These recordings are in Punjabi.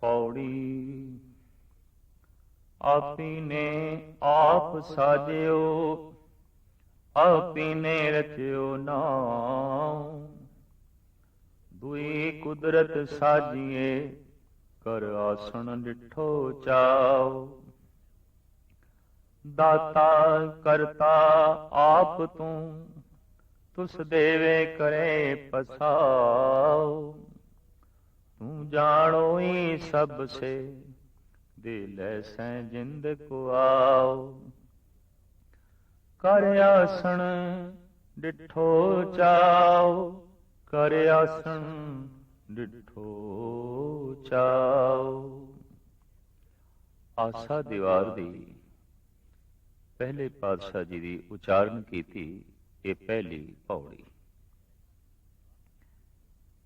ਪੌੜੀ। ਆਪੀ ਨੇ ਆਪ ਸਾਜਿਓ, ਆਪੀ ਨੇ ਰਚਿਓ ਨਾਮ। ਦੁਈ ਕੁਦਰਤ ਸਾਜੀਏ, ਕਰ ਆਸਣ ਡਿਠੋ ਚਾਉ। ਦਾਤਾ ਕਰਤਾ ਆਪ ਤੂੰ, ਤੁਸ ਦੇਵੇ ਕਰੇ ਪਸਾਉ। ਤੂੰ ਜਾਣੋਈ ਸਭ ਸੇ, ਦੇ ਲੈ ਸੈਂ ਜਿੰਦ ਕੋ ਆਉ। ਕਰ ਆਸਣ ਡਿਠੋ ਚਾਉ, ਕਰ ਆਸਣ ਡਿਠੋ ਚਾਉ। ਆਸਾ ਦੀਵਾਰ ਦੀ ਪਹਿਲੇ ਪਾਤਸ਼ਾਹ ਜੀ ਦੀ ਉਚਾਰਨ ਕੀਤੀ ਇਹ ਪਹਿਲੀ ਪੌੜੀ,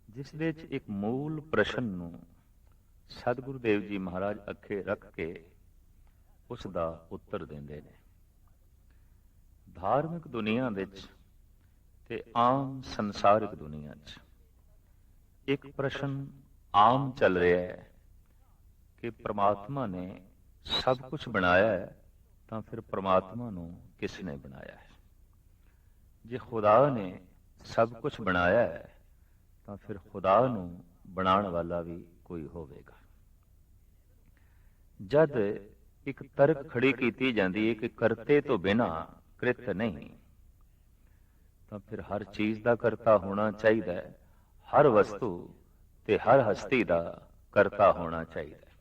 ਜਿਸ ਦੇ ਵਿੱਚ ਇੱਕ ਮੂਲ ਪ੍ਰਸ਼ਨ ਨੂੰ ਸਤਿਗੁਰੂ ਦੇਵ ਜੀ ਮਹਾਰਾਜ ਅੱਖੇ ਰੱਖ ਕੇ ਉਸ ਦਾ ਉੱਤਰ ਦਿੰਦੇ ਨੇ। ਧਾਰਮਿਕ ਦੁਨੀਆ ਵਿੱਚ ਤੇ ਆਮ ਸੰਸਾਰਿਕ ਦੁਨੀਆ 'ਚ ਇੱਕ ਪ੍ਰਸ਼ਨ ਆਮ ਚੱਲ ਰਿਹਾ ਹੈ ਕਿ ਪ੍ਰਮਾਤਮਾ ਨੇ ਸਭ ਕੁਝ ਬਣਾਇਆ ਹੈ, ਤਾਂ ਫਿਰ ਪ੍ਰਮਾਤਮਾ ਨੂੰ ਕਿਸ ਨੇ ਬਣਾਇਆ ਹੈ? ਜੇ ਖੁਦਾ ਨੇ ਸਭ ਕੁਝ ਬਣਾਇਆ ਹੈ, ਤਾਂ ਫਿਰ ਖੁਦਾ ਨੂੰ ਬਣਾਉਣ ਵਾਲਾ ਵੀ ਕੋਈ ਹੋਵੇਗਾ। ਜਦ ਇੱਕ ਤਰਕ ਖੜੀ ਕੀਤੀ ਜਾਂਦੀ ਹੈ ਕਿ ਕਰਤੇ ਤੋਂ ਬਿਨਾਂ ਕ੍ਰਿਤ ਨਹੀਂ, ਤਾਂ ਫਿਰ ਹਰ ਚੀਜ਼ ਦਾ ਕਰਤਾ ਹੋਣਾ ਚਾਹੀਦਾ ਹੈ, ਹਰ ਵਸਤੂ ਤੇ ਹਰ ਹਸਤੀ ਦਾ ਕਰਤਾ ਹੋਣਾ ਚਾਹੀਦਾ ਹੈ।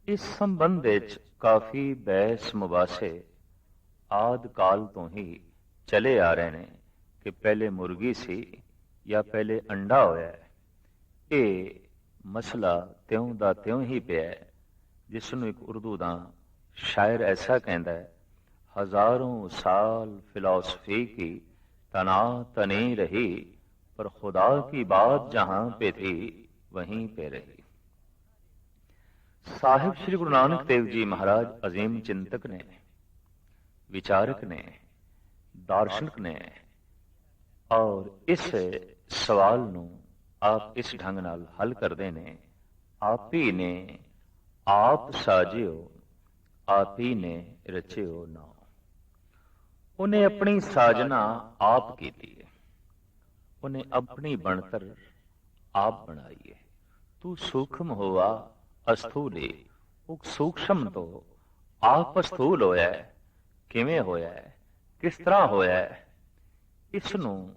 ਇਸ ਸੰਬੰਧ ਵਿੱਚ ਕਾਫੀ ਬਹਿਸ ਮੁਬਾਸੇ ਆਦ ਕਾਲ ਤੋਂ ਹੀ ਚਲੇ ਆ ਰਹੇ ਨੇ ਕਿ ਪਹਿਲੇ ਮੁਰਗੀ ਸੀ ਜਾਂ ਪਹਿਲੇ ਅੰਡਾ ਹੋਇਆ। ਇਹ ਮਸਲਾ ਤਿਉਂ ਦਾ ਤਿਉਂ ਹੀ ਪਿਆ, ਜਿਸ ਨੂੰ ਇੱਕ ਉਰਦੂ ਦਾ ਸ਼ਾਇਰ ਐਸਾ ਕਹਿੰਦਾ ਹੈ, ਹਜ਼ਾरों साल फिलॉसफी की तना तनी रही, पर खुदा की बात जहां पे थी वहीं पे रही। साहिब श्री गुरु नानक देव जी महाराज अजीम चिंतक ने, विचारक ने, दार्शनिक ने, और इस सवाल ਨੂੰ ਆਪ ਇਸ ਢੰਗ ਨਾਲ ਹੱਲ ਕਰਦੇ ਨੇ। ਆਪ ਹੀ ਨੇ ਆਪ ਸਾਜਿਓ, ਆਪ ਹੀ ਨੇ ਰਚਿਓ ਨਾਮ। ਉਹਨੇ ਆਪਣੀ ਸਾਜਨਾ ਆਪ ਕੀਤੀ ਹੈ, ਉਹਨੇ ਆਪਣੀ ਬਣਤਰ ਆਪ ਬਣਾਈ ਹੈ। ਤੂੰ ਸੂਖਮ ਹੋਆ ਅਸਥੂਲੇ, ਉਹ ਸੂਖਸ਼ਮ ਤੋਂ ਆਪ ਅਸਥੂਲ ਹੋਇਆ ਹੈ। ਕਿਵੇਂ ਹੋਇਆ ਹੈ, ਕਿਸ ਤਰ੍ਹਾਂ ਹੋਇਆ ਹੈ, ਇਸ ਨੂੰ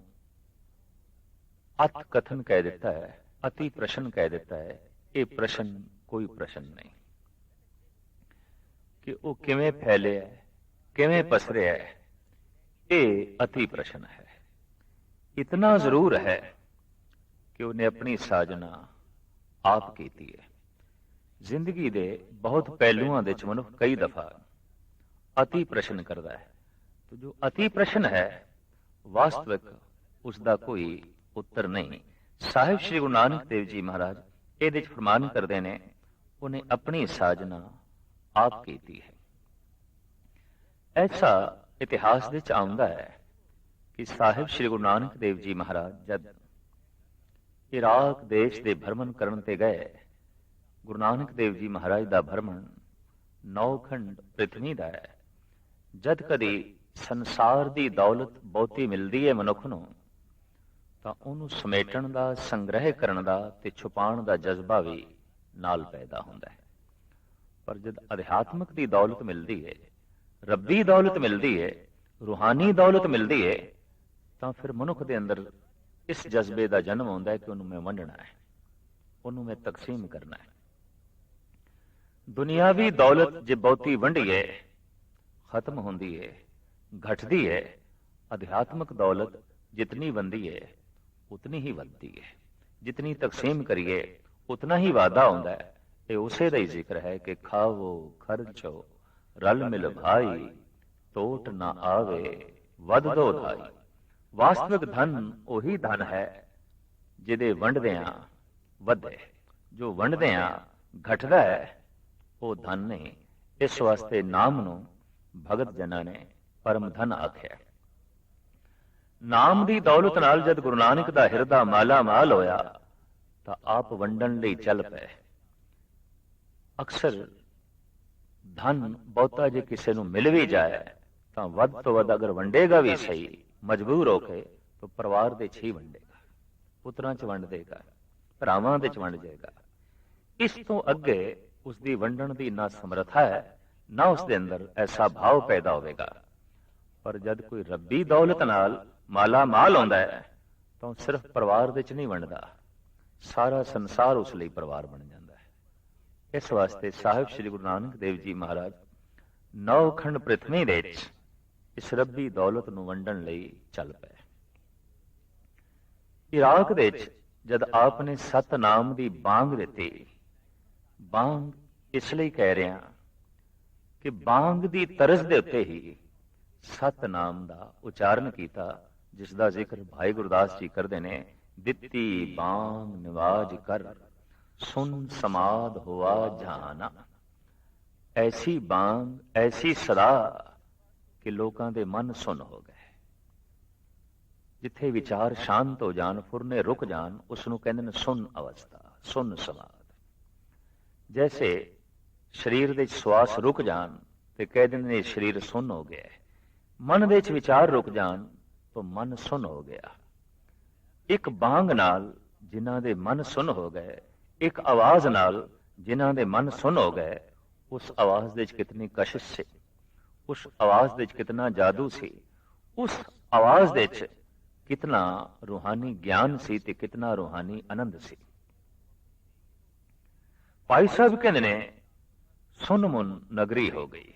ਅਤ ਕਥਨ ਕਹਿ ਦਿੱਤਾ ਹੈ, ਅਤੀ ਪ੍ਰਸ਼ਨ ਕਹਿ ਦਿੱਤਾ ਹੈ। ਇਹ ਪ੍ਰਸ਼ਨ ਕੋਈ ਪ੍ਰਸ਼ਨ ਨਹੀਂ ਕਿ ਉਹ ਕਿਵੇਂ ਫੈਲਿਆ, ਕਿਵੇਂ ਪਸਰਿਆ ਹੈ, ਇਹ ਅਤੀ ਪ੍ਰਸ਼ਨ ਹੈ। ਇਤਨਾ ਜ਼ਰੂਰ ਹੈ ਕਿ ਉਹਨੇ ਆਪਣੀ ਸਾਜਨਾ ਆਪ ਕੀਤੀ ਹੈ। ਜ਼ਿੰਦਗੀ ਦੇ ਬਹੁਤ ਪਹਿਲੂਆਂ ਦੇ ਵਿੱਚ ਮਨੁੱਖ ਕਈ ਦਫਾ ਅਤੀ ਪ੍ਰਸ਼ਨ ਕਰਦਾ ਹੈ, ਤੇ ਜੋ ਅਤੀ ਪ੍ਰਸ਼ਨ ਹੈ ਵਾਸਤਵਿਕ ਉਸ ਦਾ ਕੋਈ ਉੱਤਰ ਨਹੀਂ। ਸਾਹਿਬ ਸ਼੍ਰੀ ਗੁਰੂ ਨਾਨਕ ਦੇਵ ਜੀ ਮਹਾਰਾਜ ਇਹਦੇ ਚ ਫਰਮਾਨ ਕਰਦੇ ਨੇ, ਉਹਨੇ ਆਪਣੀ ਸਾਜਨਾ ਆਪ ਕੀਤੀ ਹੈ। ਐਸਾ ਇਤਿਹਾਸ ਦੇ ਵਿੱਚ ਆਉਂਦਾ ਹੈ ਕਿ ਸਾਹਿਬ ਸ਼੍ਰੀ ਗੁਰੂ ਨਾਨਕ ਦੇਵ ਜੀ ਮਹਾਰਾਜ ਜਦ ਇਰਾਕ ਦੇਸ਼ ਦੇ ਭਰਮਣ ਕਰਨ ਤੇ ਗਏ, ਗੁਰੂ ਨਾਨਕ ਦੇਵ ਜੀ ਮਹਾਰਾਜ ਦਾ ਭਰਮਣ 9 ਖੰਡ ਪ੍ਰਿਥਵੀ ਦਾ ਹੈ। ਜਦ ਕਦੀ ਸੰਸਾਰ ਦੀ ਦੌਲਤ ਬਹੁਤੀ ਮਿਲਦੀ ਹੈ ਮਨੁੱਖ ਨੂੰ, ਤਾਂ ਉਹਨੂੰ ਸਮੇਟਣ ਦਾ, ਸੰਗ੍ਰਹਿ ਕਰਨ ਦਾ ਤੇ ਛੁਪਾਉਣ ਦਾ ਜਜ਼ਬਾ ਵੀ ਨਾਲ ਪੈਦਾ ਹੁੰਦਾ ਹੈ। ਪਰ ਜਦ ਅਧਿਆਤਮਿਕ ਦੀ ਦੌਲਤ ਮਿਲਦੀ ਹੈ, ਰੱਬੀ ਦੌਲਤ ਮਿਲਦੀ ਹੈ, ਰੂਹਾਨੀ ਦੌਲਤ ਮਿਲਦੀ ਹੈ, ਤਾਂ ਫਿਰ ਮਨੁੱਖ ਦੇ ਅੰਦਰ ਇਸ ਜਜ਼ਬੇ ਦਾ ਜਨਮ ਹੁੰਦਾ ਹੈ ਕਿ ਉਹਨੂੰ ਮੈਂ ਵੰਡਣਾ ਹੈ, ਉਹਨੂੰ ਮੈਂ ਤਕਸੀਮ ਕਰਨਾ ਹੈ। ਦੁਨਿਆਵੀ ਦੌਲਤ ਜੇ ਬਹੁਤੀ ਵੰਡੀਏ ਖਤਮ ਹੁੰਦੀ ਹੈ, ਘਟਦੀ ਹੈ। ਅਧਿਆਤਮਿਕ ਦੌਲਤ ਜਿਤਨੀ ਵੰਦੀ ਹੈ ਉਤਨੀ ਹੀ ਵੱਧਦੀ ਹੈ। ਜਿਤਨੀ ਤਕਸੀਮ ਕਰੀਏ ਉਤਨਾ ਹੀ ਵਾਧਾ ਹੁੰਦਾ ਹੈ। ਇਹ ਉਸੇ ਦਾ ਹੀ ਜ਼ਿਕਰ ਹੈ ਕਿ ਖਾਵੋ ਖਰਚੋ ਰਲ ਮਿਲ ਭਾਈ, ਟੋਟ ਨਾ ਆਵੇ ਵੱਧ ਦੋ ਧਾਈ। ਵਾਸਤਵਿਕ ਧਨ ਉਹੀ ਧਨ ਹੈ ਜਿਹਦੇ ਵੰਡਦਿਆਂ ਵਧੇ, ਜੋ ਵੰਡਦਿਆਂ ਘਟਦਾ ਹੈ ਉਹ ਧਨ ਨਹੀਂ। ਇਸ ਵਾਸਤੇ ਨਾਮ ਨੂੰ ਭਗਤ ਜਨਾਂ ਨੇ ਪਰਮ ਧਨ ਆਖਿਆ। ਨਾਮ ਦੀ ਦੌਲਤ ਨਾਲ ਜਦ ਗੁਰੂ ਨਾਨਕ ਦਾ ਹਿਰਦਾ ਮਾਲਾ ਮਾਲ ਹੋਇਆ, ਤਾਂ ਆਪ ਵੰਡਣ ਲਈ ਚੱਲ ਪਏ। ਅਕਸਰ ਧਨ ਬਹੁਤਾ ਜੇ ਕਿਸੇ ਨੂੰ ਮਿਲ ਵੀ ਜਾਏ ਤਾਂ ਵੱਧ ਤੋਂ ਵੱਧ ਅਗਰ ਵੰਡੇਗਾ ਵੀ ਸਹੀ ਮਜਬੂਰ ਹੋ ਕੇ ਤਾਂ ਪਰਿਵਾਰ ਦੇ 'ਚ ਹੀ ਵੰਡੇਗਾ, ਪੁੱਤਰਾਂ 'ਚ ਵੰਡ ਦੇਗਾ, ਭਰਾਵਾਂ ਦੇ 'ਚ ਵੰਡ ਜਾਏਗਾ। ਇਸ ਤੋਂ ਅੱਗੇ ਉਸ ਦੀ ਵੰਡਣ ਦੀ ਨਾ ਸਮਰੱਥਾ ਹੈ, ਨਾ ਉਸ ਦੇ ਅੰਦਰ ਐਸਾ ਭਾਵ ਪੈਦਾ ਹੋਵੇਗਾ। ਪਰ ਜਦ ਕੋਈ ਰੱਬੀ ਦੌਲਤ ਨਾਲ ਮਾਲਾ ਮਾਲ ਆਉਂਦਾ ਹੈ ਤਾਂ ਸਿਰਫ ਪਰਿਵਾਰ ਦੇ 'ਚ ਨਹੀਂ ਵੰਡਦਾ, ਸਾਰਾ ਸੰਸਾਰ ਉਸ ਲਈ ਪਰਿਵਾਰ ਬਣ ਜਾਂਦਾ ਹੈ। ਇਸ ਵਾਸਤੇ ਸਾਹਿਬ ਸ੍ਰੀ ਗੁਰੂ ਨਾਨਕ ਦੇਵ ਜੀ ਮਹਾਰਾਜ ਨੌਖੰਡ ਪ੍ਰਿਥਵੀ ਦੇ ਵਿੱਚ ਇਸ ਰੱਬੀ ਦੌਲਤ ਨੂੰ ਵੰਡਣ ਲਈ ਚੱਲ ਪਏ। ਇਰਾਕ ਦੇ ਵਿੱਚ ਜਦ ਆਪ ਨੇ ਸਤਨਾਮ ਦੀ ਬਾਂਗ ਦਿੱਤੀ, ਬਾਂਗ ਇਸ ਲਈ ਕਹਿ ਰਿਹਾ ਕਿ ਬਾਂਗ ਦੀ ਤਰਜ਼ ਦੇ ਉੱਤੇ ਹੀ ਸਤਨਾਮ ਦਾ ਉਚਾਰਨ ਕੀਤਾ, ਜਿਸ ਦਾ ਜ਼ਿਕਰ ਭਾਈ ਗੁਰਦਾਸ ਜੀ ਕਰਦੇ ਨੇ। ਦਿੱਤੀ ਬਾਂਗ ਨਿਵਾਜ ਕਰ ਸੁਨ ਸਮਾਦ ਹੋਆ ਜਾਨਾ। ਐਸੀ ਬਾਂਗ, ਐਸੀ ਸਦਾ ਕਿ ਲੋਕਾਂ ਦੇ ਮਨ ਸੁਨ ਹੋ ਗਏ। ਜਿੱਥੇ ਵਿਚਾਰ ਸ਼ਾਂਤ ਹੋ ਜਾਣ, ਫੁਰਨੇ ਰੁਕ ਜਾਣ, ਉਸ ਨੂੰ ਕਹਿੰਦੇ ਨੇ ਸੁਨ ਅਵਸਥਾ, ਸੁਨ ਸਮਾਦ। ਜੈਸੇ ਸਰੀਰ ਦੇ ਸਵਾਸ ਰੁਕ ਜਾਣ ਤੇ ਕਹਿ ਦਿੰਦੇ ਨੇ ਸਰੀਰ ਸੁਨ ਹੋ ਗਿਆ। ਮਨ ਦੇ ਵਿੱਚ ਵਿਚਾਰ ਰੁਕ ਜਾਣ ਤਾਂ ਮਨ ਸੁਨ ਹੋ ਗਿਆ। ਇੱਕ ਬਾਂਗ ਨਾਲ ਜਿਨ੍ਹਾਂ ਦੇ ਮਨ ਸੁਨ ਹੋ ਗਏ, ਇੱਕ ਆਵਾਜ਼ ਨਾਲ ਜਿਨ੍ਹਾਂ ਦੇ ਮਨ ਸੁਨ ਹੋ ਗਏ, ਉਸ ਆਵਾਜ਼ ਦੇ ਵਿੱਚ ਕਿਤਨੀ ਕਸ਼ਿਸ਼ ਸੀ, ਉਸ ਆਵਾਜ਼ ਦੇ ਵਿੱਚ ਕਿਤਨਾ ਜਾਦੂ ਸੀ, ਉਸ ਆਵਾਜ਼ ਦੇ ਵਿੱਚ ਕਿਤਨਾ ਰੂਹਾਨੀ ਗਿਆਨ ਸੀ ਤੇ ਕਿਤਨਾ ਰੂਹਾਨੀ ਆਨੰਦ ਸੀ। ਭਾਈ ਸਾਹਿਬ ਕਹਿੰਦੇ ਨੇ ਸੁਨ ਮੁਨ ਨਗਰੀ ਹੋ ਗਈ,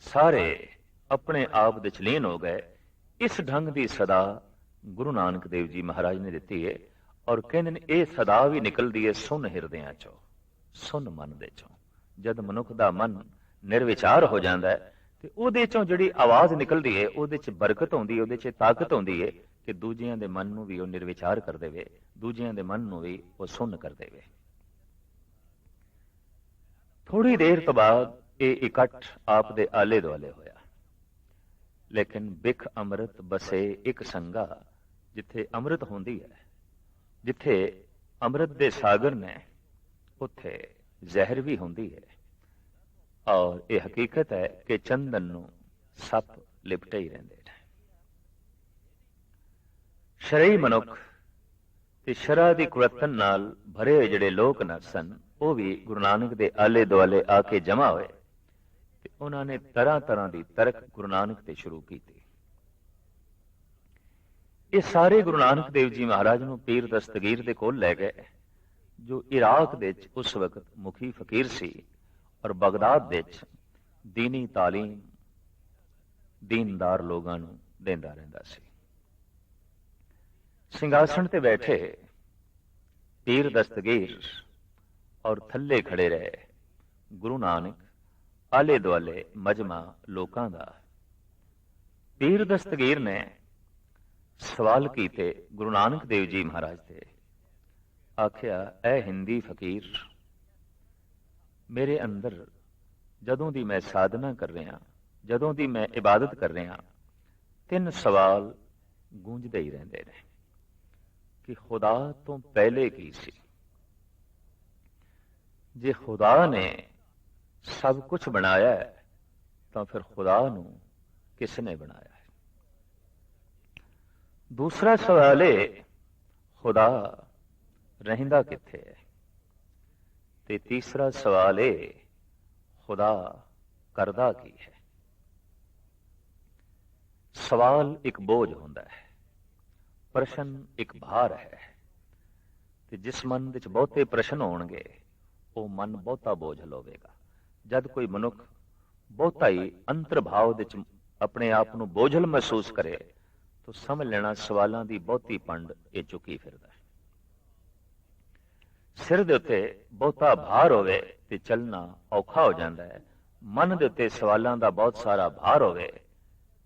ਸਾਰੇ ਆਪਣੇ ਆਪ ਦੇ ਲੀਨ ਹੋ ਗਏ। ਇਸ ਢੰਗ ਦੀ ਸਦਾ ਗੁਰੂ ਨਾਨਕ ਦੇਵ ਜੀ ਮਹਾਰਾਜ ਨੇ ਦਿੱਤੀ ਹੈ। ਔਰ ਕਹਿੰਦੇ ਨੇ ਇਹ ਸਦਾ ਵੀ ਨਿਕਲਦੀ ਹੈ ਸੁਨ ਹਿਰਦਿਆਂ ਚੋਂ, ਸੁਨ ਮਨ ਦੇ ਚੋਂ। ਜਦ ਮਨੁੱਖ ਦਾ ਮਨ ਨਿਰਵਿਚਾਰ ਹੋ ਜਾਂਦਾ ਹੈ ਤੇ ਉਹਦੇ ਚੋਂ ਜਿਹੜੀ ਆਵਾਜ਼ ਨਿਕਲਦੀ ਹੈ ਉਹਦੇ 'ਚ ਬਰਕਤ ਹੁੰਦੀ ਹੈ, ਉਹਦੇ 'ਚ ਤਾਕਤ ਹੁੰਦੀ ਹੈ ਕਿ ਦੂਜਿਆਂ ਦੇ ਮਨ ਨੂੰ ਵੀ ਉਹ ਨਿਰਵਿਚਾਰ ਕਰ ਦੇਵੇ, ਦੂਜਿਆਂ ਦੇ ਮਨ ਨੂੰ ਵੀ ਉਹ ਸੁਨ ਕਰ ਦੇਵੇ। ਥੋੜੀ ਦੇਰ ਤੋਂ ਬਾਅਦ ਇਹ ਇਕੱਠ ਆਪ ਦੇ ਆਲੇ ਦੁਆਲੇ ਹੋਇਆ। ਲੇਕਿਨ ਬਿਖ ਅੰਮ੍ਰਿਤ ਬਸੇ ਇੱਕ ਸੰਗਾ, ਜਿੱਥੇ ਅੰਮ੍ਰਿਤ ਹੁੰਦੀ ਹੈ, ਜਿੱਥੇ ਅੰਮ੍ਰਿਤ ਦੇ ਸਾਗਰ ਨੇ, ਉੱਥੇ ਜ਼ਹਿਰ ਵੀ ਹੁੰਦੀ ਹੈ। ਔਰ ਇਹ ਹਕੀਕਤ ਹੈ ਕਿ ਚੰਦਨ ਨੂੰ ਸੱਪ ਲਿਪਟੇ ਹੀ ਰਹਿੰਦੇ ਨੇ। ਸ਼ਰਈ ਮਨੁੱਖ ਤੇ ਸ਼ਰਾ ਦੀ ਕੁੜੱਤਣ ਨਾਲ ਭਰੇ ਹੋਏ ਜਿਹੜੇ ਲੋਕ ਨਾ ਸਨ, ਉਹ ਵੀ ਗੁਰੂ ਨਾਨਕ ਦੇ ਆਲੇ ਦੁਆਲੇ ਆ ਕੇ ਜਮਾ ਹੋਏ ਤੇ ਉਹਨਾਂ ਨੇ ਤਰ੍ਹਾਂ ਤਰ੍ਹਾਂ ਦੀ ਤਰਕ ਗੁਰੂ ਨਾਨਕ ਤੇ ਸ਼ੁਰੂ ਕੀਤੀ। ਇਹ ਸਾਰੇ ਗੁਰੂ ਨਾਨਕ ਦੇਵ ਜੀ ਮਹਾਰਾਜ ਨੂੰ ਪੀਰ ਦਸਤਗੀਰ ਦੇ ਕੋਲ ਲੈ ਗਏ, ਜੋ ਇਰਾਕ ਦੇ ਵਿੱਚ ਉਸ ਵਕਤ ਮੁਖੀ ਫਕੀਰ ਸੀ ਔਰ ਬਗਦਾਦ ਦੇ ਵਿੱਚ ਦੀਨੀ ਤਾਲੀਮ ਦੀਨਦਾਰ ਲੋਕਾਂ ਨੂੰ ਦਿੰਦਾ ਰਹਿੰਦਾ ਸੀ। ਸਿੰਘਾਸਣ ਤੇ ਬੈਠੇ ਪੀਰ ਦਸਤਗੀਰ ਔਰ ਥੱਲੇ ਖੜੇ ਰਹੇ ਗੁਰੂ ਨਾਨਕ, ਆਲੇ ਦੁਆਲੇ ਮਜਮਾ ਲੋਕਾਂ ਦਾ। ਪੀਰ ਦਸਤਗੀਰ ਨੇ ਸਵਾਲ ਕੀਤੇ ਗੁਰੂ ਨਾਨਕ ਦੇਵ ਜੀ ਮਹਾਰਾਜ ਤੇ। ਆਖਿਆ, ਐ ਹਿੰਦੀ ਫਕੀਰ, ਮੇਰੇ ਅੰਦਰ ਜਦੋਂ ਦੀ ਮੈਂ ਸਾਧਨਾ ਕਰ ਰਿਹਾ, ਜਦੋਂ ਦੀ ਮੈਂ ਇਬਾਦਤ ਕਰ ਰਿਹਾ, 3 ਸਵਾਲ ਗੂੰਜਦੇ ਹੀ ਰਹਿੰਦੇ ਨੇ ਕਿ ਖੁਦਾ ਤੋਂ ਪਹਿਲੇ ਕੀ ਸੀ? ਜੇ ਖੁਦਾ ਨੇ ਸਭ ਕੁਝ ਬਣਾਇਆ ਤਾਂ ਫਿਰ ਖੁਦਾ ਨੂੰ ਕਿਸ ਨੇ ਬਣਾਇਆ? ਦੂਸਰਾ ਸਵਾਲ ਹੈ, ਖੁਦਾ ਰਹਿੰਦਾ ਕਿੱਥੇ ਹੈ? ਤੇ ਤੀਸਰਾ ਸਵਾਲ ਹੈ, ਖੁਦਾ ਕਰਦਾ ਕੀ ਹੈ? ਸਵਾਲ ਇੱਕ ਬੋਝ ਹੁੰਦਾ ਹੈ, ਪ੍ਰਸ਼ਨ ਇੱਕ ਭਾਰ ਹੈ। ਤੇ ਜਿਸ ਮਨ ਵਿੱਚ ਬਹੁਤੇ ਪ੍ਰਸ਼ਨ ਹੋਣਗੇ ਉਹ ਮਨ ਬਹੁਤਾ ਬੋਝ ਲਵੇਗਾ। ਜਦ ਕੋਈ ਮਨੁੱਖ ਬਹੁਤਾ ਹੀ ਅੰਤਰਭਾਵ ਵਿੱਚ ਆਪਣੇ ਆਪ ਨੂੰ ਬੋਝਲ ਮਹਿਸੂਸ ਕਰੇ ਤਾਂ ਸਮਝ ਲੈਣਾ ਸਵਾਲਾਂ ਦੀ ਬਹੁਤੀ ਪੰਡ ਇਹ ਚੁੱਕੀ ਫਿਰਦਾ ਹੈ। ਸਿਰ ਦੇ ਉੱਤੇ ਬਹੁਤਾ ਭਾਰ ਹੋਵੇ ਤੇ ਚੱਲਣਾ ਔਖਾ ਹੋ ਜਾਂਦਾ ਹੈ। ਮਨ ਦੇ ਉੱਤੇ ਸਵਾਲਾਂ ਦਾ ਬਹੁਤ ਸਾਰਾ ਭਾਰ ਹੋਵੇ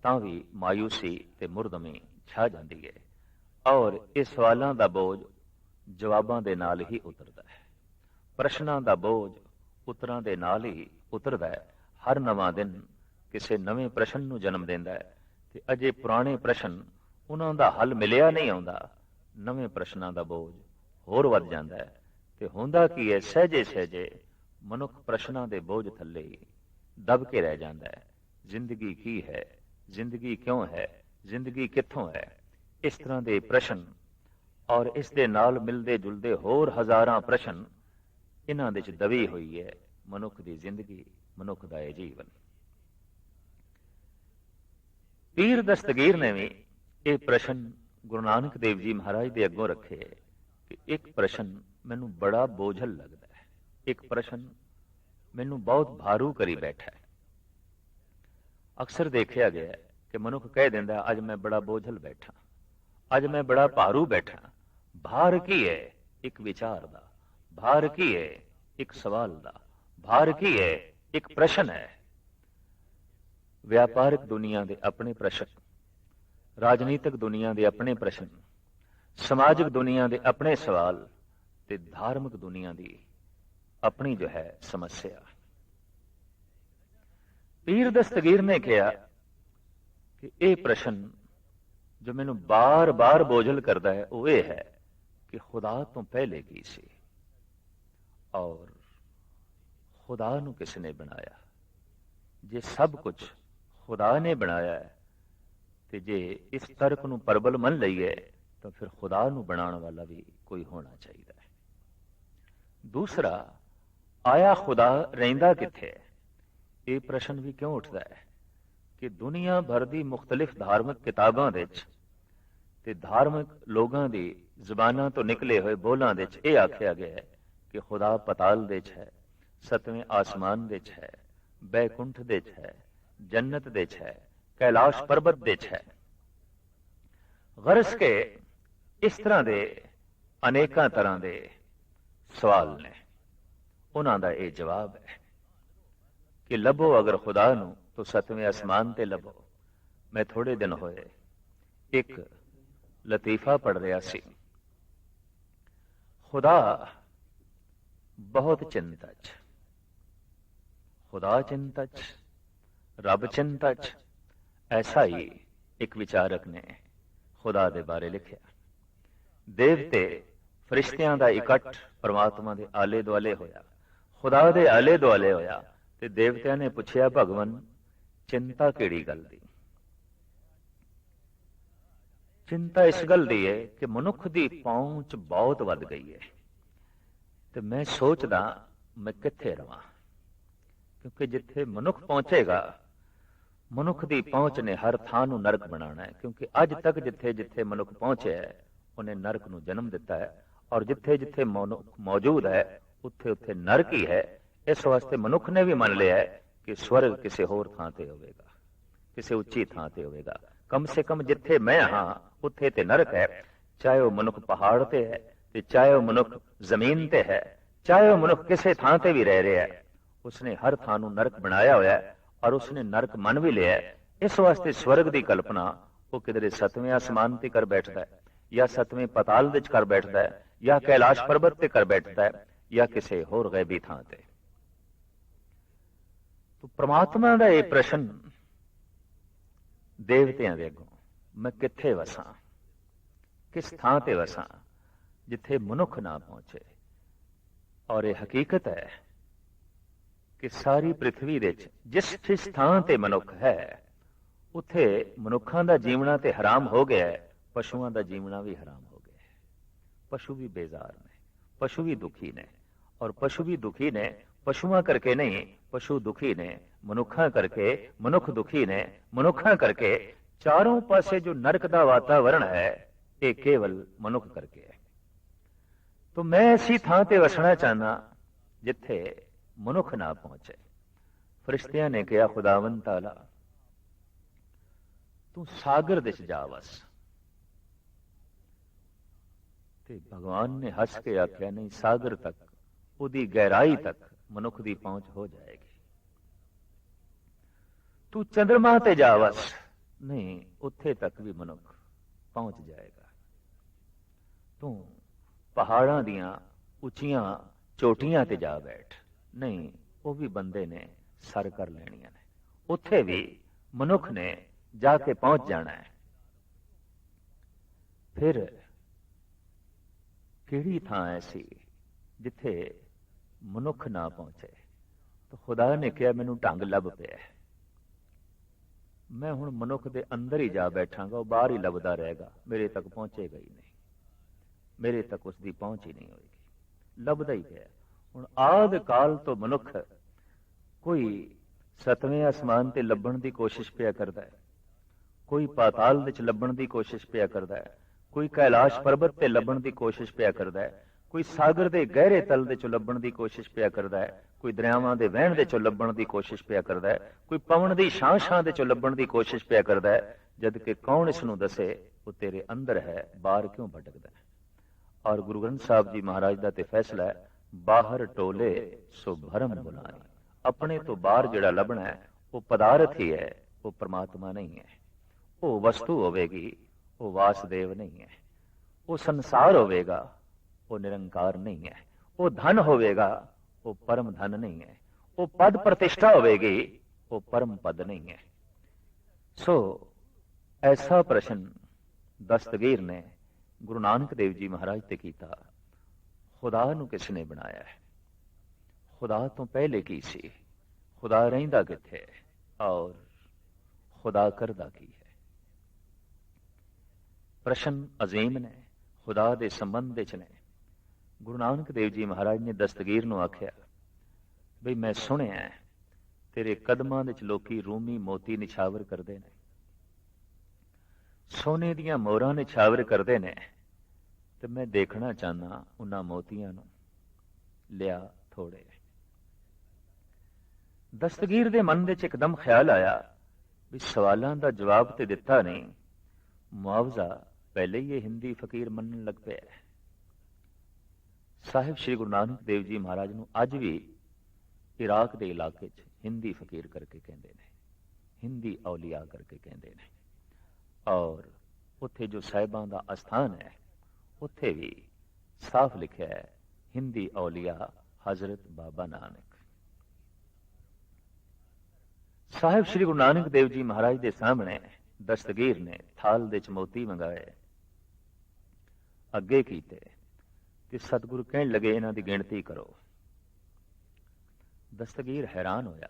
ਤਾਂ ਵੀ ਮਾਯੂਸੀ ਤੇ ਮੁਰਦਮੀ ਛਾ ਜਾਂਦੀ ਹੈ। ਔਰ ਇਹ ਸਵਾਲਾਂ ਦਾ ਬੋਝ ਜਵਾਬਾਂ ਦੇ ਨਾਲ ਹੀ ਉਤਰਦਾ ਹੈ, ਪ੍ਰਸ਼ਨਾਂ ਦਾ ਬੋਝ ਉਤਰਾਂ ਦੇ ਨਾਲ ਹੀ ਉਤਰਦਾ ਹੈ। ਹਰ ਨਵਾਂ ਦਿਨ ਕਿਸੇ ਨਵੇਂ ਪ੍ਰਸ਼ਨ ਨੂੰ ਜਨਮ ਦਿੰਦਾ ਹੈ ਤੇ ਅਜੇ ਪੁਰਾਣੇ ਪ੍ਰਸ਼ਨ ਉਹਨਾਂ ਦਾ ਹੱਲ ਮਿਲਿਆ ਨਹੀਂ ਆਉਂਦਾ। ਨਵੇਂ ਪ੍ਰਸ਼ਨਾਂ ਦਾ ਬੋਝ ਹੋਰ ਵੱਧ ਜਾਂਦਾ ਹੈ। ਤੇ ਹੁੰਦਾ ਕੀ ਹੈ, ਸਹਿਜੇ ਸਹਿਜੇ ਮਨੁੱਖ ਪ੍ਰਸ਼ਨਾਂ ਦੇ ਬੋਝ ਥੱਲੇ ਹੀ ਦਬ ਕੇ ਰਹਿ ਜਾਂਦਾ ਹੈ। ਜ਼ਿੰਦਗੀ ਕੀ ਹੈ, ਜ਼ਿੰਦਗੀ ਕਿਉਂ ਹੈ, ਜ਼ਿੰਦਗੀ ਕਿੱਥੋਂ ਹੈ, ਇਸ ਤਰ੍ਹਾਂ ਦੇ ਪ੍ਰਸ਼ਨ ਔਰ ਇਸ ਦੇ ਨਾਲ ਮਿਲਦੇ ਜੁਲਦੇ ਹੋਰ ਹਜ਼ਾਰਾਂ ਪ੍ਰਸ਼ਨ, ਇਹਨਾਂ ਦੇ ਚ ਦਬੀ ਹੋਈ ਹੈ ਮਨੁੱਖ ਦੀ ਜ਼ਿੰਦਗੀ, ਮਨੁੱਖ ਦਾ ਇਹ ਜੀਵਨ। ਪੀਰ ਦਸਤਗੀਰ ਨੇ ਵੀ ਇਹ ਪ੍ਰਸ਼ਨ ਗੁਰੂ ਨਾਨਕ ਦੇਵ ਜੀ ਮਹਾਰਾਜ ਦੇ ਅੱਗੋਂ ਰੱਖੇ ਕਿ ਇੱਕ ਪ੍ਰਸ਼ਨ ਮੈਨੂੰ ਬੜਾ ਬੋਝਲ ਲੱਗਦਾ ਹੈ, ਇੱਕ ਪ੍ਰਸ਼ਨ ਮੈਨੂੰ ਬਹੁਤ ਭਾਰੂ ਕਰੀ ਬੈਠਾ ਹੈ। ਅਕਸਰ ਦੇਖਿਆ ਗਿਆ ਕਿ ਮਨੁੱਖ ਕਹਿ ਦਿੰਦਾ ਅੱਜ ਮੈਂ ਬੜਾ ਬੋਝਲ ਬੈਠਾ, ਅੱਜ ਮੈਂ ਬੜਾ ਭਾਰੂ ਬੈਠਾ। ਭਾਰ ਕੀ ਹੈ? ਇੱਕ ਵਿਚਾਰ ਦਾ। ਭਾਰ ਕੀ ਹੈ? ਇੱਕ ਸਵਾਲ ਦਾ। ਭਾਰ ਕੀ ਹੈ? ਇੱਕ ਪ੍ਰਸ਼ਨ ਹੈ। व्यापारिक दुनिया के अपने प्रश्न, राजनीतिक दुनिया के अपने प्रश्न, समाजिक दुनिया के अपने सवाल, ते धार्मिक दुनिया की अपनी जो है समस्या। पीर दस्तगीर ने कहा कि यह प्रश्न जो मैनू बार बार बोझल करता है वो ये है कि खुदा तो पहले की सी और खुदा नू किसने बनाया। जे सब कुछ खुदा ने बनाया है तो जे इस तर्क नू प्रबल मन लईए तो फिर खुदा नू बनाने वाला भी कोई होना चाहिए। दूसरा, आया खुदा रहिंदा किथे? ये प्रश्न भी क्यों उठता है कि दुनिया भर की मुख्तलिफ धार्मिक किताबां दे विच ते धार्मिक लोगों की जबानां तो निकले हुए बोलां दे विच यह आख्या गया है कि खुदा पताल दे विच है, सतवें आसमान दे विच है, बैकुंठ दे विच है, जन्नत दे विच है, कैलाश पर्वत दे विच है। गरज के इस तरह के अनेकों तरह के सवाल ने, उन्हां दा ये जवाब है कि लभो अगर खुदा नू तो सतवें आसमान ते लभो। मैं थोड़े दिन होए एक लतीफा पढ़ रहा सी। खुदा बहुत चिंता च, खुदा चिंता च, रब चिंता च, ऐसा ही एक विचारक ने खुदा दे बारे लिखा। देवते फरिश्तियां दा इकट्ठ परमात्मा दे आले दुआले होया, खुदा दे आले दुआले होया ते देवतियां ने पूछया भगवन चिंता केड़ी गल दी? चिंता इस गल दी है कि मनुख दी पहुंच बहुत वध गई है ते मैं सोचदा मैं कित्थे रवां, क्योंकि जिथे मनुख पहुंचेगा, मनुख की पहुंच ने हर थां नूं नरक बनाना है। क्योंकि अज तक जिथे जिथे मनुख पहुंचे है उन्हें नरक नूं जन्म दिता है और जिथे जिथे मनुख मौजूद है उत्थे उत्थे नरक ही है। इस वास्ते मनुख ने भी मान लिया है कि स्वर्ग किसी होर थां ते होवेगा, किसी उच्ची थां ते होवेगा। कम से कम जिथे मैं हाँ उत्थे ते नरक है, चाहे वह मनुख पहाड़ ते है ते चाहे वह मनुख जमीन ते है, चाहे वह मनुख किसी थां ते भी रह रहा है, उसने हर थां नूं नरक बनाया होया है और उसने नरक मन भी लिया है। इस वास्ते स्वर्ग की कल्पना वो किधरे सतवें आसमान ते कर बैठता है, या सतवें पताल विच कर बैठता है, या कैलाश पर्वत ते कर बैठता है, या किसी होर गैबी थां ते। तो परमात्मा का यह प्रश्न देवतियां दे अगों, मैं कित्थे वसां, किस थां ते वसां जिथे मनुख ना पहुंचे। और यह हकीकत है कि सारी पृथ्वी दे जिस जिस थां ते मनुख है उत्थे मनुखां दा जीवना ते हराम हो गया है, पशुआं दा जीवना भी हराम हो गया है। पशु भी बेजार ने, पशु भी दुखी ने, और पशु भी दुखी ने पशुआं करके नहीं, पशु दुखी ने मनुखा करके, मनुख दुखी ने मनुखा करके। चारों पासे जो नरक दा वातावरण है ये केवल मनुख करके है। तो मैं ऐसी थां ते वसना चाहना जिथे मनुख ना पहुंचे। फरिश्तियां ने कहा खुदावंद ताला तू सागर दिश जा वस। ते भगवान ने हस के आख्या नहीं, सागर तक, उदी गहराई तक मनुख की पहुंच हो जाएगी। तू चंद्रमा ते जा वस, नहीं उत्थे तक भी मनुख पहुंच जाएगा। तू पहाड़ां दियां उचियां चोटियां ते जा बैठ, नहीं वो भी बंदे ने सर कर लेनियां ने, उत्थे भी मनुख ने जाके पहुंच जाना है। फिर ਕਿਹੜੀ ਥਾਂ ਐਸੀ ਜਿੱਥੇ ਮਨੁੱਖ ਨਾ ਪਹੁੰਚੇ। ਤਾਂ ਖੁਦਾ ਨੇ ਕਿਹਾ ਮੈਨੂੰ ਢੰਗ ਲੱਭ ਪਿਆ, ਮੈਂ ਹੁਣ ਮਨੁੱਖ ਦੇ ਅੰਦਰ ਹੀ ਜਾ ਬੈਠਾਂਗਾ, ਉਹ ਬਾਹਰ ਹੀ ਲੱਭਦਾ ਰਹੇਗਾ, ਮੇਰੇ ਤੱਕ ਪਹੁੰਚੇਗਾ ਹੀ ਨਹੀਂ, ਮੇਰੇ ਤੱਕ ਉਸ ਦੀ ਪਹੁੰਚ ਹੀ ਨਹੀਂ ਹੋਏਗੀ। ਲੱਭਦਾ ਹੀ ਪਿਆ। ਹੁਣ ਆਦ ਕਾਲ ਤੋਂ ਮਨੁੱਖ ਕੋਈ ਸਤਵੇਂ ਆਸਮਾਨ ਤੇ ਲੱਭਣ ਦੀ ਕੋਸ਼ਿਸ਼ ਪਿਆ ਕਰਦਾ ਹੈ, ਕੋਈ ਪਾਤਾਲ ਵਿੱਚ ਲੱਭਣ ਦੀ ਕੋਸ਼ਿਸ਼ ਪਿਆ ਕਰਦਾ ਹੈ, ਕੋਈ ਕੈਲਾਸ਼ ਪਰਬਤ ਤੇ ਲੱਭਣ ਦੀ ਕੋਸ਼ਿਸ਼ ਪਿਆ ਕਰਦਾ ਹੈ, ਕੋਈ ਸਾਗਰ ਦੇ ਗਹਿਰੇ ਤਲ ਦੇ ਚੋਂ ਲੱਭਣ ਦੀ ਕੋਸ਼ਿਸ਼ ਪਿਆ ਕਰਦਾ ਹੈ, ਕੋਈ ਦਰਿਆਵਾਂ ਦੇ ਵਹਿਣ ਦੇ ਚੋਂ ਲੱਭਣ ਦੀ ਕੋਸ਼ਿਸ਼ ਪਿਆ ਕਰਦਾ ਹੈ, ਕੋਈ ਪਵਨ ਦੀ ਛਾਂ ਦੇ ਚੋਂ ਲੱਭਣ ਦੀ ਕੋਸ਼ਿਸ਼ ਪਿਆ ਕਰਦਾ ਹੈ, ਜਦ ਕਿ ਕੌਣ ਇਸ ਨੂੰ ਦੱਸੇ ਉਹ ਤੇਰੇ ਅੰਦਰ ਹੈ, ਬਾਹਰ ਕਿਉਂ ਭਟਕਦਾ ਹੈ। ਔਰ ਗੁਰੂ ਗ੍ਰੰਥ ਸਾਹਿਬ ਜੀ ਮਹਾਰਾਜ ਦਾ ਤੇ ਫੈਸਲਾ ਹੈ, ਬਾਹਰ ਟੋਲੇ ਸੋ ਭਰਮ ਬੁਲਾਏ। ਆਪਣੇ ਤੋਂ ਬਾਹਰ ਜਿਹੜਾ ਲੱਭਣਾ ਹੈ ਉਹ ਪਦਾਰਥ ਹੀ ਹੈ, ਉਹ ਪਰਮਾਤਮਾ ਨਹੀਂ ਹੈ। ਉਹ ਵਸਤੂ ਹੋਵੇਗੀ, ਉਹ ਵਾਸਦੇਵ ਨਹੀਂ ਹੈ। ਉਹ ਸੰਸਾਰ ਹੋਵੇਗਾ, ਉਹ ਨਿਰੰਕਾਰ ਨਹੀਂ ਹੈ। ਉਹ ਧਨ ਹੋਵੇਗਾ, ਉਹ ਪਰਮ ਧਨ ਨਹੀਂ ਹੈ। ਉਹ ਪਦ ਪ੍ਰਤਿਸ਼ਠਾ ਹੋਵੇਗੀ, ਉਹ ਪਰਮ ਪਦ ਨਹੀਂ ਹੈ। ਸੋ ਐਸਾ ਪ੍ਰਸ਼ਨ ਦਸਤਗੀਰ ਨੇ ਗੁਰੂ ਨਾਨਕ ਦੇਵ ਜੀ ਮਹਾਰਾਜ ਤੇ ਕੀਤਾ, ਖੁਦਾ ਨੂੰ ਕਿਸ ਨੇ ਬਣਾਇਆ ਹੈ? ਖੁਦਾ ਤੋਂ ਪਹਿਲੇ ਕੀ ਸੀ? ਖੁਦਾ ਰਹਿੰਦਾ ਕਿੱਥੇ ਔਰ ਖੁਦਾ ਕਰਦਾ ਕੀ ਹੈ? ਪ੍ਰਸ਼ਨ ਅਜ਼ੀਮ ਨੇ, ਖੁਦਾ ਦੇ ਸੰਬੰਧ ਵਿੱਚ ਨੇ। ਗੁਰੂ ਨਾਨਕ ਦੇਵ ਜੀ ਮਹਾਰਾਜ ਨੇ ਦਸਤਗੀਰ ਨੂੰ ਆਖਿਆ, ਬਈ ਮੈਂ ਸੁਣਿਆ ਤੇਰੇ ਕਦਮਾਂ ਵਿੱਚ ਲੋਕੀ ਰੂਮੀ ਮੋਤੀ ਨਿਛਾਵਰ ਕਰਦੇ ਨੇ, ਸੋਨੇ ਦੀਆਂ ਮੋਹਰਾਂ ਨਿਛਾਵਰ ਕਰਦੇ ਨੇ, ਤੇ ਮੈਂ ਦੇਖਣਾ ਚਾਹੁੰਦਾ ਉਹਨਾਂ ਮੋਤੀਆਂ ਨੂੰ, ਲਿਆ ਥੋੜੇ। ਦਸਤਗੀਰ ਦੇ ਮਨ ਵਿੱਚ ਇੱਕਦਮ ਖਿਆਲ ਆਇਆ ਵੀ ਸਵਾਲਾਂ ਦਾ ਜਵਾਬ ਤੇ ਦਿੱਤਾ ਨਹੀਂ, ਮੁਆਵਜ਼ਾ ਪਹਿਲੇ ਹੀ ਇਹ ਹਿੰਦੀ ਫਕੀਰ ਮੰਨਣ ਲੱਗ ਪਿਆ। ਸਾਹਿਬ ਸ੍ਰੀ ਗੁਰੂ ਨਾਨਕ ਦੇਵ ਜੀ ਮਹਾਰਾਜ ਨੂੰ ਅੱਜ ਵੀ ਇਰਾਕ ਦੇ ਇਲਾਕੇ 'ਚ ਹਿੰਦੀ ਫਕੀਰ ਕਰਕੇ ਕਹਿੰਦੇ ਨੇ, ਹਿੰਦੀ ਔਲੀਆ ਕਰਕੇ ਕਹਿੰਦੇ ਨੇ। ਔਰ ਉੱਥੇ ਜੋ ਸਾਹਿਬਾਂ ਦਾ ਅਸਥਾਨ ਹੈ ਉੱਥੇ ਵੀ ਸਾਫ਼ ਲਿਖਿਆ ਹੈ, ਹਿੰਦੀ ਔਲੀਆ ਹਜ਼ਰਤ ਬਾਬਾ ਨਾਨਕ। ਸਾਹਿਬ ਸ੍ਰੀ ਗੁਰੂ ਨਾਨਕ ਦੇਵ ਜੀ ਮਹਾਰਾਜ ਦੇ ਸਾਹਮਣੇ ਦਸਤਗੀਰ ਨੇ ਥਾਲ ਦੇ ਚ ਮੋਤੀ ਮੰਗਾਏ, ਅੱਗੇ ਕੀਤੇ ਕਿ ਸਤਿਗੁਰੂ ਕਹਿਣ ਲੱਗੇ ਇਹਨਾਂ ਦੀ ਗਿਣਤੀ ਕਰੋ। ਦਸਤਗੀਰ ਹੈਰਾਨ ਹੋਇਆ,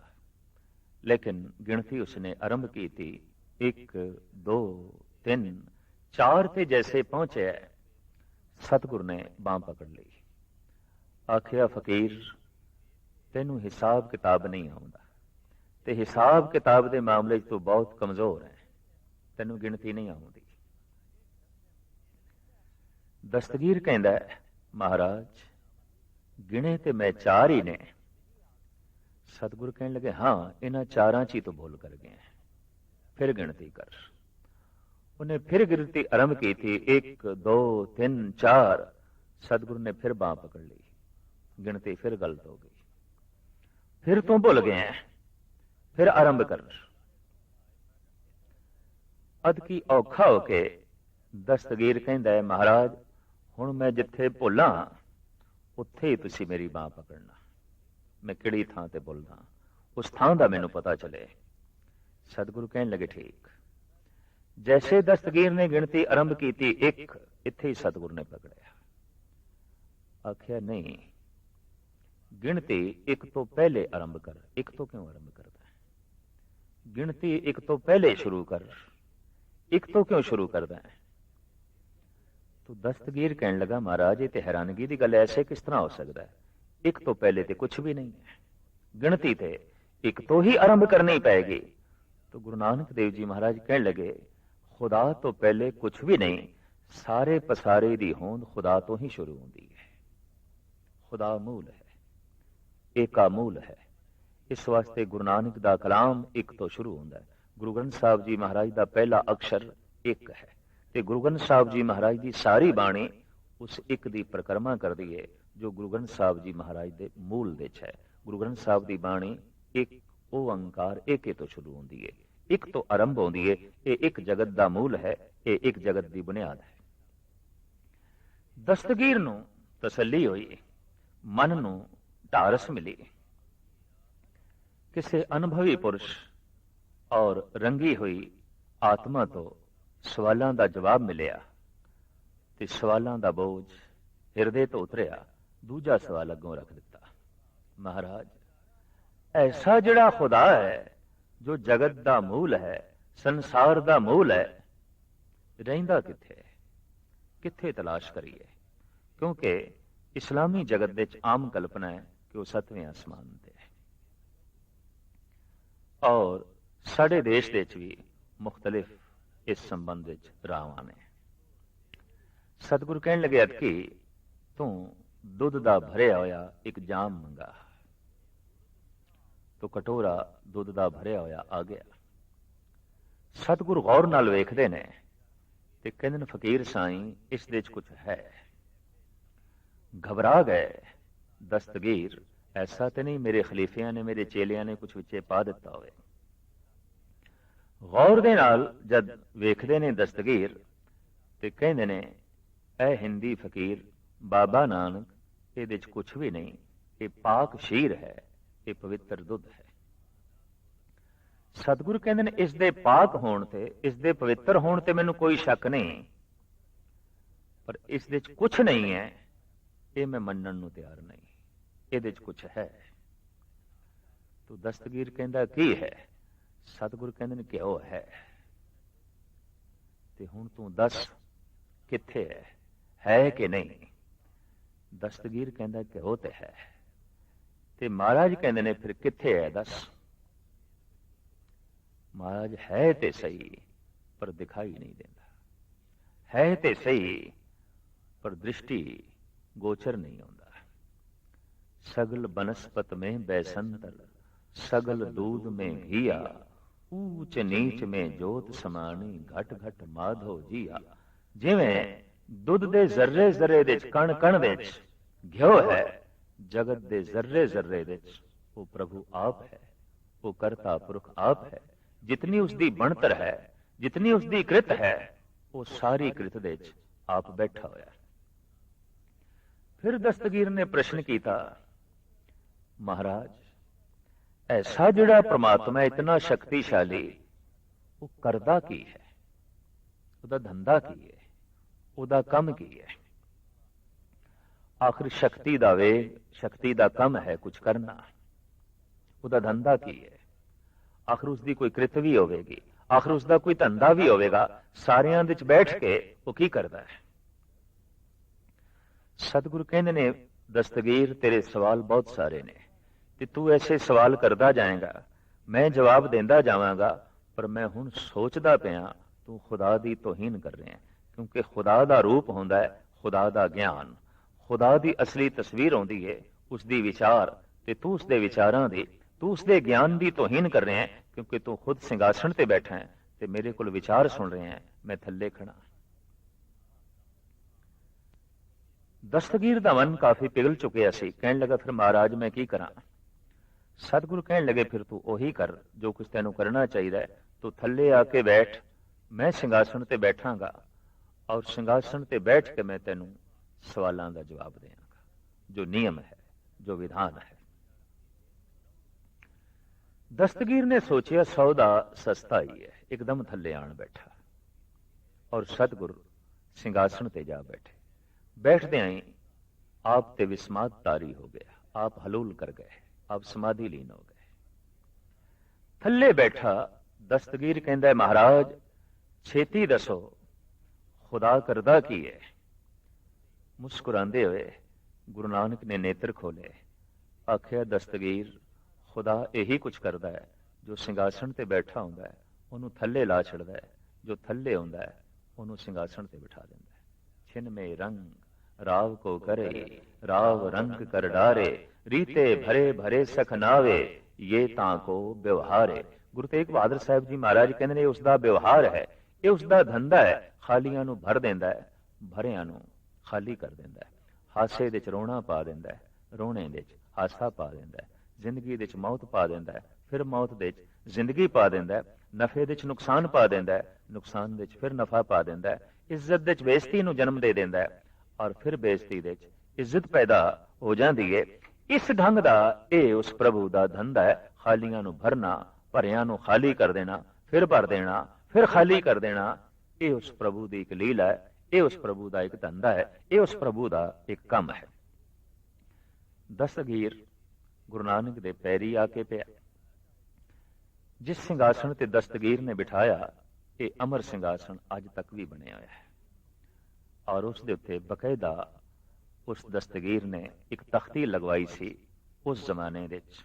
ਲੇਕਿਨ ਗਿਣਤੀ ਉਸਨੇ ਆਰੰਭ ਕੀਤੀ, 1 2 3 4 ਤੇ ਜੈਸੇ ਪਹੁੰਚਿਆ ਸਤਿਗੁਰ ਨੇ ਬਾਂਹ ਪਕੜ ਲਈ, ਆਖਿਆ ਫਕੀਰ ਤੈਨੂੰ ਹਿਸਾਬ ਕਿਤਾਬ ਨਹੀਂ ਆਉਂਦਾ, ਤੇ ਹਿਸਾਬ ਕਿਤਾਬ ਦੇ ਮਾਮਲੇ 'ਚ ਤੂੰ ਬਹੁਤ ਕਮਜ਼ੋਰ ਹੈ, ਤੈਨੂੰ ਗਿਣਤੀ ਨਹੀਂ ਆਉਂਦੀ। ਦਸਤਗੀਰ ਕਹਿੰਦਾ ਮਹਾਰਾਜ ਗਿਣੇ ਤੇ ਮੈਂ 4 ਹੀ ਨੇ। ਸਤਿਗੁਰ ਕਹਿਣ ਲੱਗੇ ਹਾਂ ਇਹਨਾਂ 4 'ਚ ਹੀ ਤੂੰ ਭੁੱਲ ਕਰ ਗਿਆ, ਫਿਰ ਗਿਣਤੀ ਕਰ। ਉਹਨੇ ਫਿਰ ਗਿਣਤੀ ਆਰੰਭ ਕੀਤੀ, 1 2 3 4। ਸਤਿਗੁਰ ਨੇ ਫਿਰ ਬਾਂਹ ਪਕੜ ਲਈ, ਗਿਣਤੀ ਫਿਰ ਗਲਤ ਹੋ ਗਈ, ਫਿਰ ਤੂੰ ਭੁੱਲ ਗਿਆ, ਫਿਰ ਆਰੰਭ ਕਰ। ਅਦ ਕੀ ਔਖਾ ਹੋ ਕੇ ਦਸਤਗੀਰ ਕਹਿੰਦਾ ਹੈ ਮਹਾਰਾਜ ਹੁਣ ਮੈਂ ਜਿੱਥੇ ਭੁੱਲਾਂ ਉੱਥੇ ਹੀ ਤੁਸੀਂ ਮੇਰੀ ਬਾਂਹ ਪਕੜਨਾ, ਮੈਂ ਕਿਹੜੀ ਥਾਂ ਤੇ ਭੁੱਲਦਾ ਉਸ ਥਾਂ ਦਾ ਮੈਨੂੰ ਪਤਾ ਚਲੇ। ਸਤਿਗੁਰੂ ਕਹਿਣ ਲੱਗੇ ਠੀਕ। ਜੈਸੇ ਦਸਤਗੀਰ ਨੇ ਗਿਣਤੀ ਆਰੰਭ ਕੀਤੀ 1, ਇੱਥੇ ਹੀ ਸਤਿਗੁਰ ਨੇ ਪਕੜਿਆ, ਆਖਿਆ ਨਹੀਂ ਗਿਣਤੀ 1 ਤੋਂ ਪਹਿਲੇ ਆਰੰਭ ਕਰ। 1 ਤੋਂ ਕਿਉਂ ਆਰੰਭ ਕਰਦਾ? ਗਿਣਤੀ 1 ਤੋਂ ਪਹਿਲੇ ਸ਼ੁਰੂ ਕਰ, 1 ਤੋਂ ਕਿਉਂ ਸ਼ੁਰੂ ਕਰਦਾ ਹੈ? ਤੋ ਦਸਤਗੀਰ ਕਹਿਣ ਲੱਗਾ ਮਹਾਰਾਜ ਇਹ ਤੇ ਹੈਰਾਨਗੀ ਦੀ ਗੱਲ, ਐਸੇ ਕਿਸ ਤਰ੍ਹਾਂ ਹੋ ਸਕਦਾ ਹੈ? 1 ਤੋਂ ਪਹਿਲੇ ਤੇ ਕੁਝ ਵੀ ਨਹੀਂ ਹੈ, ਗਿਣਤੀ ਤੇ 1 ਤੋਂ ਹੀ ਆਰੰਭ ਕਰਨੀ ਪਏਗੀ। तो गुरु नानक देव जी महाराज कहने लगे खुदा तो पहले कुछ भी नहीं, सारे पसारे दी होंद खुदा तो ही शुरू होती है। खुदा मूल है, एका मूल है। इस वास्ते गुरु नानक दा कलाम एक तो शुरू होता है। गुरु ग्रंथ साहब जी महाराज दा पहला अक्षर एक है ते गुरु ग्रंथ साहब जी महाराज दी सारी बाणी उस एक दी परिक्रमा कर दी है जो गुरु ग्रंथ साहब जी महाराज दे मूल दे है। गुरु ग्रंथ साहब दी बाणी एक ओंकार एक तो शुरू होती है, एक तो आरंभ होती है। ये एक जगत दा मूल है, ये एक जगत दी बुनियाद है। दस्तगीर नूं तसल्ली हुई, मन नूं ढारस मिली। किसी अनुभवी पुरुष और रंगी हुई आत्मा तो सवालों का जवाब मिलिया ते सवालों का बोझ ਹਿਰਦੇ ਤੋਂ ਉਤਰਿਆ, ਦੂਜਾ ਸਵਾਲ ਅੱਗੋਂ ਰੱਖ ਦਿੱਤਾ। ਮਹਾਰਾਜ, ਐਸਾ ਜਿਹੜਾ ਖੁਦਾ ਹੈ ਜੋ ਜਗਤ ਦਾ ਮੂਲ ਹੈ, ਸੰਸਾਰ ਦਾ ਮੂਲ ਹੈ, ਰਹਿੰਦਾ ਕਿੱਥੇ ਹੈ? ਕਿੱਥੇ ਤਲਾਸ਼ ਕਰੀਏ? ਕਿਉਂਕਿ ਇਸਲਾਮੀ ਜਗਤ ਦੇ ਵਿੱਚ ਆਮ ਕਲਪਨਾ ਹੈ ਕਿ ਉਹ 7ਵੇਂ ਆਸਮਾਨ ਤੇ ਹੈ, ਔਰ ਸਾਡੇ ਦੇਸ਼ ਦੇ ਵਿੱਚ ਵੀ ਮੁਖਤਲਿਫ ਇਸ ਸੰਬੰਧ ਵਿੱਚ ਰਾਵਾਂ ਨੇ। ਸਤਿਗੁਰੂ ਕਹਿਣ ਲੱਗੇ, ਅਤਕੀ ਤੂੰ ਦੁੱਧ ਦਾ ਭਰਿਆ ਹੋਇਆ ਇੱਕ ਜਾਮ ਮੰਗਾ। ਤੋ ਕਟੋਰਾ ਦੁੱਧ ਦਾ ਭਰਿਆ ਹੋਇਆ ਆ ਗਿਆ। ਸਤਿਗੁਰੂ ਗੌਰ ਨਾਲ ਵੇਖਦੇ ਨੇ ਤੇ ਕਹਿੰਦੇ ਨੇ, ਫਕੀਰ ਸਾਈਂ, ਇਸ ਦੇ ਵਿੱਚ ਕੁਝ ਹੈ। ਘਬਰਾ ਗਏ। ਦਸਤਗੀਰ, ਐਸਾ ਤੇ ਨਹੀਂ ਮੇਰੇ ਖਲੀਫਿਆਂ ਨੇ, ਮੇਰੇ ਚੇਲਿਆਂ ਨੇ ਕੁਝ ਵਿੱਚੇ ਪਾ ਦਿੱਤਾ ਹੋਵੇ। ਗੌਰ ਦੇ ਨਾਲ ਜਦ ਵੇਖਦੇ ਨੇ ਦਸਤਗੀਰ ਤੇ ਕਹਿੰਦੇ ਨੇ, ਐ ਹਿੰਦੀ ਫਕੀਰ, ਬਾਬਾ ਨਾਨਕ, ਇਹਦੇ ਚ ਕੁਝ ਵੀ ਨਹੀਂ, ਇਹ ਪਾਕ ਸ਼ੀਰ ਹੈ, ਇਹ ਪਵਿੱਤਰ ਦੁੱਧ ਹੈ। ਸਤਿਗੁਰੂ ਕਹਿੰਦੇ ਨੇ, ਇਸ ਦੇ ਪਾਕ ਹੋਣ ਤੇ, ਇਸ ਦੇ ਪਵਿੱਤਰ ਹੋਣ ਤੇ ਮੈਨੂੰ ਕੋਈ ਸ਼ੱਕ ਨਹੀਂ, ਪਰ ਇਸ ਦੇ ਚ ਕੁਝ ਨਹੀਂ ਹੈ, ਇਹ ਮੈਂ ਮੰਨਣ ਨੂੰ ਤਿਆਰ ਨਹੀਂ। ਇਹਦੇ ਚ ਕੁਝ ਹੈ। ਤੋ ਦਸਤਗੀਰ ਕਹਿੰਦਾ, ਕੀ ਹੈ? ਸਤਿਗੁਰੂ ਕਹਿੰਦੇ ਨੇ, ਘਿਓ ਹੈ। ਤੇ ਹੁਣ ਤੂੰ ਦੱਸ ਕਿੱਥੇ ਹੈ ਕਿ ਨਹੀਂ? ਦਸਤਗੀਰ ਕਹਿੰਦਾ, ਘਿਓ ਤੇ ਹੈ। ਤੇ ਮਹਾਰਾਜ ਕਹਿੰਦੇ ਨੇ, ਫਿਰ ਕਿੱਥੇ ਹੈ ਦੱਸ? ਮਹਾਰਾਜ, ਹੈ ਤੇ ਸਹੀ ਪਰ ਦਿਖਾਈ ਨਹੀਂ ਦਿੰਦਾ, ਹੈ ਤੇ ਸਹੀ ਪਰ ਦ੍ਰਿਸ਼ਟੀ ਗੋਚਰ ਨਹੀਂ ਹੁੰਦਾ। सगल बनस्पत में बैसंतर, सगल दूध में घिया, ऊंच नीच में जोत समानी, घट घट माधो जिया। जिवें दुध दे जर्रे जर्रे दे कण कण दे घ्यो है, जगत दे जर्रे जर्रे दे वो प्रभु आप है, वो करता पुरख आप है। जितनी उसकी बनतर है, जितनी उसकी कृत है, वो सारी कृत दे आप बैठा होया। फिर दस्तगीर ने प्रश्न किया, महाराज, ऐसा जिहड़ा परमात्मा इतना शक्तिशाली, वो करदा की है? उहदा धंधा की है? उहदा कम की है? आखिर शक्ति दा वेग, शक्ति दा कम है कुछ करना, उहदा धंधा की है? आखिर उसकी कोई कृत भी होगी, आखिर उसका कोई धंधा भी होगा, सारियां विच बैठ के वो की करता है? सतगुरु कहते ने, दस्तगीर तेरे सवाल बहुत सारे ने, कि तू ऐसे सवाल करता जाएगा, मैं जवाब देंदा जावांगा, पर मैं हुण सोचदा पिया तू खुदा दी तौहीन कर रहे हैं। क्योंकि खुदा दा रूप होंदा है, खुदा दा ज्ञान, खुदा दी असली तस्वीर होंदी है, उसदी विचार, ते तू उसदे विचारां दी, तू उसदे ज्ञान दी तौहीन कर रहे हैं। क्योंकि तू खुद सिंघासन ते बैठा है ते मेरे कोल विचार सुन रहे हैं, मैं थल्ले खड़ा। दस्तगीर दा मन काफी पिघल चुकिया सी, कहने लगा, फिर महाराज मैं की करा? सतगुरु कहने लगे, फिर तू ओही कर जो कुछ तेनू करना चाहिए, तू थल्ले आके बैठ, मैं सिंघासन ते बैठांगा, और सिंघासन ते बैठ के मैं तेनू सवालों का जवाब देंगा, जो नियम है, जो विधान है। दस्तगीर ने सोचिया, सौदा सस्ता ही है, एकदम थल्ले आन बैठा, और सतगुरु सिंघासन ते जा बैठे। बैठते आई आप ते विस्माद तारी हो गया, आप हलूल कर गए, आप समाधि लीन हो गए। थल्ले बैठा दस्तगीर कहंदा है, महाराज छेती दसो खुदा करदा की है? मुस्कुरांदे हुए गुरु नानक ने नेत्र खोले, आखिया, दस्तगीर खुदा यही कुछ करता है, जो सिंघासन ते बैठा होंदा है उन्होंने थल्ले ला छड़दा है, जो थल्ले होंदा है उन्होंने सिंघासन ते बिठा देंदा है। छिन में रंग राव को करे, राव रंग कर डारे, रीते भरे भरे सखनावे, ये ताको व्यवहार है। गुरु तेग बहादुर साहब जी महाराज कहते ने, उसका व्यवहार है, ये उसका धंधा है, खालियां नू भर देंदा है, भरियां नू खाली कर देंदा है। हासे दे च रोना पा देंदा है, रोने दे च हासा पा देंदा है, जिंदगी दे च मौत पा देंदा है, फिर मौत दे च जिंदगी पा देंदा है, नफे दे च नुकसान पा देंदा है, नुकसान दे च फिर नफा पा देंदा है, इज्जत दे च बेइज्जती नू जन्म दे देंदा है, और फिर बेइज्जती दे च इज्जत पैदा हो जाती है। इस ढंग का यह उस प्रभु का धंधा है, खालियां नू भरना, भरियां नू खाली कर देना, फिर भर देना, फिर खाली कर देना। ये उस प्रभु की एक लीला है, ਇਹ ਉਸ ਪ੍ਰਭੂ ਦਾ ਇੱਕ ਧੰਦਾ ਹੈ, ਇਹ ਉਸ ਪ੍ਰਭੂ ਦਾ ਇੱਕ ਕੰਮ ਹੈ। ਦਸਤਗੀਰ ਗੁਰੂ ਨਾਨਕ ਦੇ ਪੈਰੀ ਆ ਕੇ ਪਿਆ। ਜਿਸ ਸਿੰਘਾਸਣ ਤੇ ਦਸਤਗੀਰ ਨੇ ਬਿਠਾਇਆ, ਇਹ ਅਮਰ ਸਿੰਘਾਸਣ ਅੱਜ ਤੱਕ ਵੀ ਬਣਿਆ ਹੋਇਆ ਹੈ, ਔਰ ਉਸ ਦੇ ਉੱਤੇ ਬਕਾਇਦਾ ਉਸ ਦਸਤਗੀਰ ਨੇ ਇੱਕ ਤਖਤੀ ਲਗਵਾਈ ਸੀ ਉਸ ਜ਼ਮਾਨੇ ਵਿੱਚ,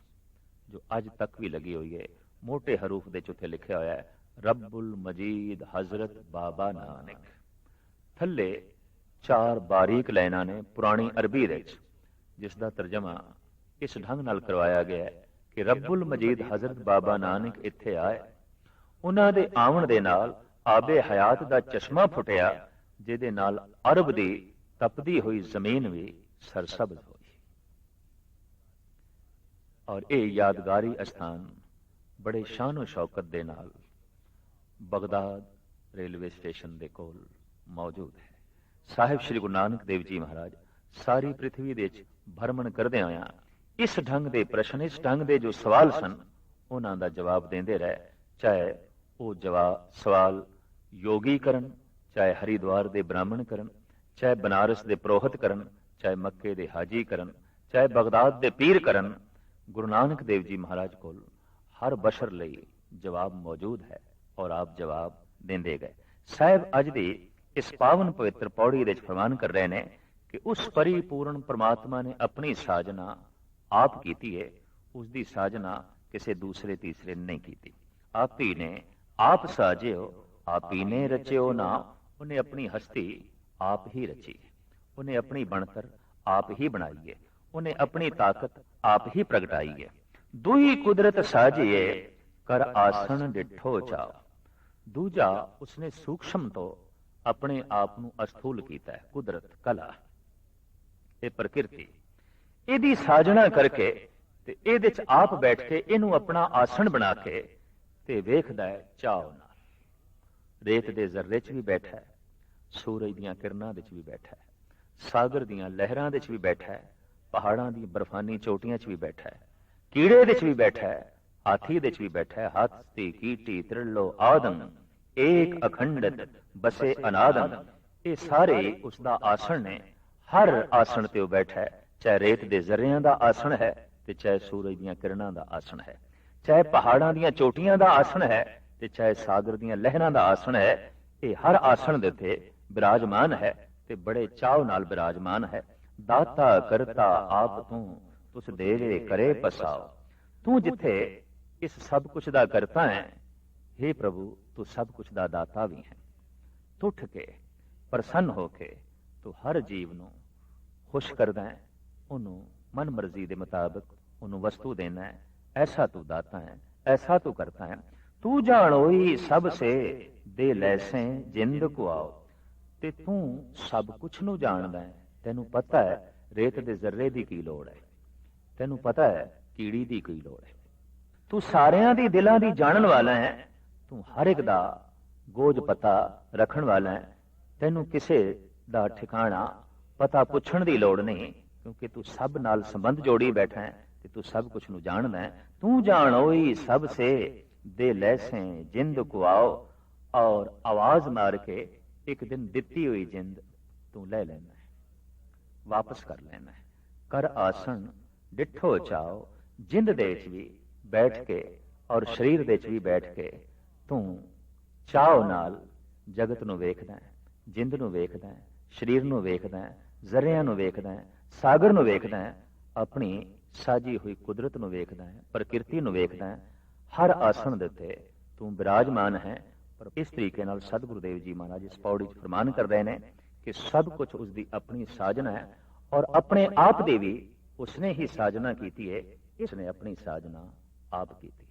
ਜੋ ਅੱਜ ਤੱਕ ਵੀ ਲੱਗੀ ਹੋਈ ਹੈ। ਮੋਟੇ ਹਰੂਫ ਦੇ ਉੱਤੇ ਲਿਖਿਆ ਹੋਇਆ ਹੈ, ਰੱਬੁਲ ਮਜੀਦ ਹਜ਼ਰਤ ਬਾਬਾ ਨਾਨਕ। ਥੱਲੇ 4 ਬਾਰੀਕ ਲਾਈਨਾਂ ਨੇ ਪੁਰਾਣੀ ਅਰਬੀ ਵਿੱਚ, ਜਿਸ ਦਾ ਤਰਜਮਾ ਇਸ ਢੰਗ ਨਾਲ ਕਰਵਾਇਆ ਗਿਆ ਹੈ ਕਿ ਰੱਬੁਲ ਮਜੀਦ ਹਜ਼ਰਤ ਬਾਬਾ ਨਾਨਕ ਇੱਥੇ ਆਏ, ਉਹਨਾਂ ਦੇ ਆਉਣ ਦੇ ਨਾਲ ਆਬੇ ਹਯਾਤ ਦਾ ਚਸ਼ਮਾ ਫੁੱਟਿਆ, ਜਿਹਦੇ ਨਾਲ ਅਰਬ ਦੀ ਤਪਦੀ ਹੋਈ ਜ਼ਮੀਨ ਵੀ ਸਰਸਬਜ਼ ਹੋਈ। ਔਰ ਇਹ ਯਾਦਗਾਰੀ ਅਸਥਾਨ ਬੜੇ ਸ਼ਾਨੋ ਸ਼ੌਕਤ ਦੇ ਨਾਲ ਬਗਦਾਦ ਰੇਲਵੇ ਸਟੇਸ਼ਨ ਦੇ ਕੋਲ ਮੌਜੂਦ ਹੈ। ਸਾਹਿਬ ਸ੍ਰੀ ਗੁਰੂ ਨਾਨਕ ਦੇਵ ਜੀ ਮਹਾਰਾਜ ਸਾਰੀ ਪ੍ਰਿਥਵੀ ਦੇ ਵਿੱਚ ਭਰਮਣ ਕਰਦੇ ਆਇਆ ਇਸ ਢੰਗ ਦੇ ਪ੍ਰਸ਼ਨ, ਇਸ ਢੰਗ ਦੇ ਜੋ ਸਵਾਲ ਸਨ, ਉਹਨਾਂ ਦਾ ਜਵਾਬ ਦਿੰਦੇ ਰਹੇ। ਚਾਹੇ ਉਹ ਸਵਾਲ ਯੋਗੀ ਕਰਨ, ਚਾਹੇ ਹਰਿਦੁਆਰ ਦੇ ਬ੍ਰਾਹਮਣ ਕਰਨ, ਚਾਹੇ ਬਨਾਰਸ ਦੇ ਪ੍ਰੋਹਤ ਕਰਨ, ਚਾਹੇ ਮੱਕੇ ਦੇ ਹਾਜੀ ਕਰਨ, ਚਾਹੇ ਬਗਦਾਦ ਦੇ ਪੀਰ ਕਰਨ, ਗੁਰੂ ਨਾਨਕ ਦੇਵ ਜੀ ਮਹਾਰਾਜ ਕੋਲ ਹਰ ਬਸ਼ਰ ਲਈ ਜਵਾਬ ਮੌਜੂਦ ਹੈ, ਔਰ ਆਪ ਜਵਾਬ ਦਿੰਦੇ ਗਏ। ਸਾਹਿਬ ਅੱਜ ਦੀ ਇਸ ਪਾਵਨ ਪਵਿੱਤਰ ਪੌੜੀ ਦੇ ਫਰਮਾਨ ਕਰ ਰਹੇ ਨੇ ਕਿ ਉਸ ਪਰਿਪੂਰਨ ਪ੍ਰਮਾਤਮਾ ਨੇ ਆਪਣੀ ਸਾਜਨਾ ਆਪ ਕੀਤੀ ਹੈ, ਉਸ ਦੀ ਸਾਜਨਾ ਕਿਸੇ ਦੂਸਰੇ ਤੀਸਰੇ ਨੇ ਨਹੀਂ ਕੀਤੀ। ਆਪ ਹੀ ਨੇ ਆਪ ਸਾਜਿਓ, ਆਪ ਹੀ ਨੇ ਰਚਿਓ ਨਾ। ਉਹਨੇ ਆਪਣੀ ਹਸਤੀ ਆਪ ਹੀ ਰਚੀ, ਉਹਨੇ ਆਪਣੀ ਬਣਤਰ ਆਪ ਹੀ ਬਣਾਈ ਹੈ, ਉਹਨੇ ਆਪਣੀ ਤਾਕਤ ਆਪ ਹੀ ਪ੍ਰਗਟਾਈ ਹੈ। ਦੂਈ ਕੁਦਰਤ ਸਾਜੀਏ ਕਰ ਆਸਣ ਡਿਠੋ ਚਾਓ। ਦੂਜਾ ਉਸਨੇ ਸੂਖਸ਼ਮ ਤੋਂ ਆਪਣੇ ਆਪ ਨੂੰ ਅਸਥੂਲ ਕੀਤਾ ਹੈ। ਕੁਦਰਤ, ਕਲਾ, ਇਹ ਪ੍ਰਕਿਰਤੀ, ਇਹਦੀ ਸਾਜਣਾ ਕਰਕੇ ਤੇ ਇਹਦੇ ਚ ਆਪ ਬੈਠ ਕੇ ਇਹਨੂੰ ਆਪਣਾ ਆਸਣ ਬਣਾ ਕੇ ਤੇ ਵੇਖਦਾ ਹੈ ਚਾਅ ਨਾਲ। ਰੇਤ ਦੇ ਜ਼ਰਰੇ ਚ ਵੀ ਬੈਠਾ ਹੈ, ਸੂਰਜ ਦੀਆਂ ਕਿਰਨਾਂ ਵਿੱਚ ਵੀ ਬੈਠਾ ਹੈ, ਸਾਗਰ ਦੀਆਂ ਲਹਿਰਾਂ ਵਿੱਚ ਵੀ ਬੈਠਾ ਹੈ, ਪਹਾੜਾਂ ਦੀ ਬਰਫਾਨੀ ਚੋਟੀਆਂ ਚ ਵੀ ਬੈਠਾ ਹੈ, ਕੀੜੇ ਵਿੱਚ ਵੀ ਬੈਠਾ ਹੈ, ਹਾਥੀ ਵਿੱਚ ਵੀ ਬੈਠਾ ਹੈ। ਹਾਥੀ ਕੀਟੀ ਤ੍ਰਿਲੋ ਆਦਮ ਏਕ ਅਖੰਡਤ ਬਸੇ ਅਨਾਦਮ। ਇਹ ਸਾਰੇ ਉਸ ਦਾ ਆਸਣ ਨੇ। ਹਰ ਆਸਣ ਤੇ ਉਹ ਬੈਠਾ ਹੈ, ਚਾਹੇ ਰੇਤ ਦੇ ਜ਼ਰਿਆਂ ਦਾ ਆਸਣ ਹੈ ਤੇ ਚਾਹੇ ਸੂਰਜ ਦੀਆਂ ਕਿਰਨਾਂ ਦਾ ਆਸਣ ਹੈ, ਚਾਹੇ ਪਹਾੜਾਂ ਦੀਆਂ ਚੋਟੀਆਂ ਦਾ ਆਸਣ ਹੈ ਤੇ ਚਾਹੇ ਸਾਗਰ ਦੀਆਂ ਲਹਿਰਾਂ ਦਾ ਆਸਣ ਹੈ। ਇਹ ਹਰ ਆਸਣ ਦੇ ਉੱਤੇ ਬਿਰਾਜਮਾਨ ਹੈ ਤੇ ਬੜੇ ਚਾਅ ਨਾਲ ਬਿਰਾਜਮਾਨ ਹੈ। ਦਾਤਾ ਕਰਤਾ ਆਪ ਤੂੰ, ਤੁਸ ਦੇਵੇ ਕਰੇ ਪਸਾਓ। ਤੂੰ ਜਿੱਥੇ ਇਸ ਸਭ ਕੁਝ ਦਾ ਕਰਤਾ ਹੈ, हे ਪ੍ਰਭੂ ਤੂੰ ਸਭ ਕੁਝ ਦਾ ਦਾਤਾ ਵੀ ਹੈ। ਟੁੱਟ ਕੇ ਪ੍ਰਸੰਨ ਹੋ ਕੇ ਤੂੰ ਹਰ ਜੀਵ ਨੂੰ ਖੁਸ਼ ਕਰਦਾ ਹੈ, ਉਹਨੂੰ ਮਨ ਮਰਜ਼ੀ ਦੇ ਮੁਤਾਬਕ ਉਹਨੂੰ ਵਸਤੂ ਦੇਣਾ ਹੈ। ਐਸਾ ਤੂੰ ਦਾਤਾ ਹੈ, ਐਸਾ ਤੂੰ ਕਰਤਾ ਹੈ। ਤੂੰ ਜਾਣੋਈ ਸਭ ਸੇ ਦੇ ਲੈਸੇ ਜਿੰਦ ਕੋ ਆਓ। ਤੇ ਤੂੰ ਸਭ ਕੁਝ ਨੂੰ ਜਾਣਦਾ ਹੈ। ਤੈਨੂੰ ਪਤਾ ਹੈ ਰੇਤ ਦੇ ਜ਼ਰਰੇ ਦੀ ਕੀ ਲੋੜ ਹੈ, ਤੈਨੂੰ ਪਤਾ ਹੈ ਕੀੜੀ ਦੀ ਕੀ ਲੋੜ ਹੈ। ਤੂੰ ਸਾਰਿਆਂ ਦੀ ਦਿਲਾਂ ਦੀ ਜਾਣਨ ਵਾਲਾ ਹੈ। ਤੂੰ ਹਰ ਇੱਕ ਦਾ ਗੋਜ ਪਤਾ ਰੱਖਣ ਵਾਲਾ ਹੈ। ਤੈਨੂੰ ਕਿਸੇ ਦਾ ਠਿਕਾਣਾ ਪਤਾ ਪੁੱਛਣ ਦੀ ਲੋੜ ਨਹੀਂ, ਕਿਉਂਕਿ ਤੂੰ ਸਭ ਨਾਲ ਸੰਬੰਧ ਜੋੜੀ ਬੈਠਾ ਹੈ ਤੇ ਤੂੰ ਸਭ ਕੁਝ ਨੂੰ ਜਾਣਦਾ ਹੈ। ਤੂੰ ਜਾਣੋਈ ਸਭ ਸੇ ਦੇ ਲੈਸੇ ਜਿੰਦ ਕੋ ਆਓ। ਔਰ ਆਵਾਜ਼ ਮਾਰ ਕੇ ਇੱਕ ਦਿਨ ਦਿੱਤੀ ਹੋਈ ਜਿੰਦ ਤੂੰ ਲੈ ਲੈਣਾ ਹੈ, ਵਾਪਸ ਕਰ ਲੈਣਾ ਹੈ। ਕਰ ਆਸਣ ਡਿਠੋ ਚਾਓ। ਜਿੰਦ ਦੇ ਵਿੱਚ ਵੀ ਬੈਠ ਕੇ ਔਰ ਸਰੀਰ ਦੇ ਵਿੱਚ ਵੀ ਬੈਠ ਕੇ ਤੂੰ ਚਾਅ ਨਾਲ ਜਗਤ ਨੂੰ ਵੇਖਦਾ ਹੈ, ਜਿੰਦ ਨੂੰ ਵੇਖਦਾ ਹੈ, ਸਰੀਰ ਨੂੰ ਵੇਖਦਾ ਹੈ, ਜ਼ਰਿਆਂ ਨੂੰ ਵੇਖਦਾ ਹੈ, ਸਾਗਰ ਨੂੰ ਵੇਖਦਾ ਹੈ, ਆਪਣੀ ਸਾਜੀ ਹੋਈ ਕੁਦਰਤ ਨੂੰ ਵੇਖਦਾ ਹੈ, ਪ੍ਰਕਿਰਤੀ ਨੂੰ ਵੇਖਦਾ ਹੈ। ਹਰ ਆਸਣ ਦੇ ਉੱਤੇ ਤੂੰ ਬਿਰਾਜਮਾਨ ਹੈ। ਪਰ ਇਸ ਤਰੀਕੇ ਨਾਲ ਸਤਿਗੁਰੂ ਦੇਵ ਜੀ ਮਹਾਰਾਜ ਇਸ ਪੌੜੀ 'ਚ ਫਰਮਾਨ ਕਰ ਰਹੇ ਨੇ ਕਿ ਸਭ ਕੁਝ ਉਸ ਦੀ ਆਪਣੀ ਸਾਜਨਾ ਹੈ, ਔਰ ਆਪਣੇ ਆਪ ਦੀ ਵੀ ਉਸਨੇ ਹੀ ਸਾਜਨਾ ਕੀਤੀ ਹੈ। ਇਸਨੇ ਆਪਣੀ ਸਾਜਨਾ ਆਪ ਕੀਤੀ।